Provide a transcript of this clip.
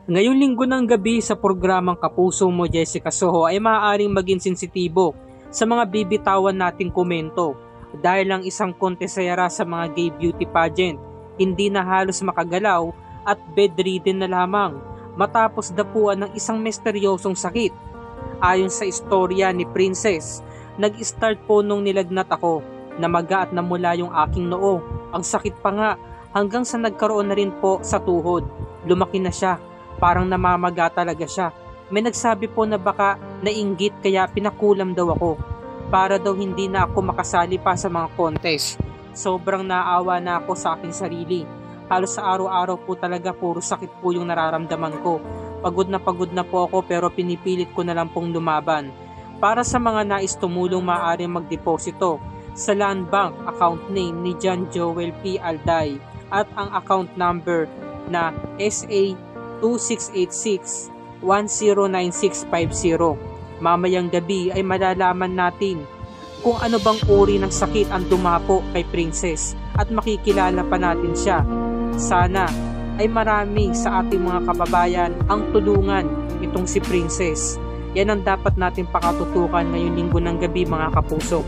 Ngayong linggo ng gabi sa programang Kapuso Mo Jessica Soho ay maaaring maging sensitibo sa mga bibitawan nating komento dahil ang isang kontesera sa mga gay beauty pageant hindi na halos makagalaw at bedridden na lamang matapos dapuan ng isang misteryosong sakit. Ayon sa istorya ni Princess, nag-start po nung nilagnat ako na maga at namula yung aking noo. Ang sakit pa nga hanggang sa nagkaroon na rin po sa tuhod. Lumaki na siya. Parang namamaga talaga siya. May nagsabi po na baka nainggit kaya pinakulam daw ako para daw hindi na ako makasali pa sa mga contest. Sobrang naawa na ako sa aking sarili. Halos sa araw-araw po talaga puro sakit po yung nararamdaman ko. Pagod na po ako pero pinipilit ko na lang pong lumaban. Para sa mga nais tumulong, maaaring magdeposito sa Land Bank account name ni John Joel P. Alday at ang account number na SA 2686-109650. Mamayang gabi ay malalaman natin kung ano bang uri ng sakit ang dumapo kay Princess at makikilala pa natin siya. Sana ay marami sa ating mga kababayan ang tulungan itong si Princess. Yan ang dapat natin pakatutukan ngayong linggo ng gabi, mga kapuso.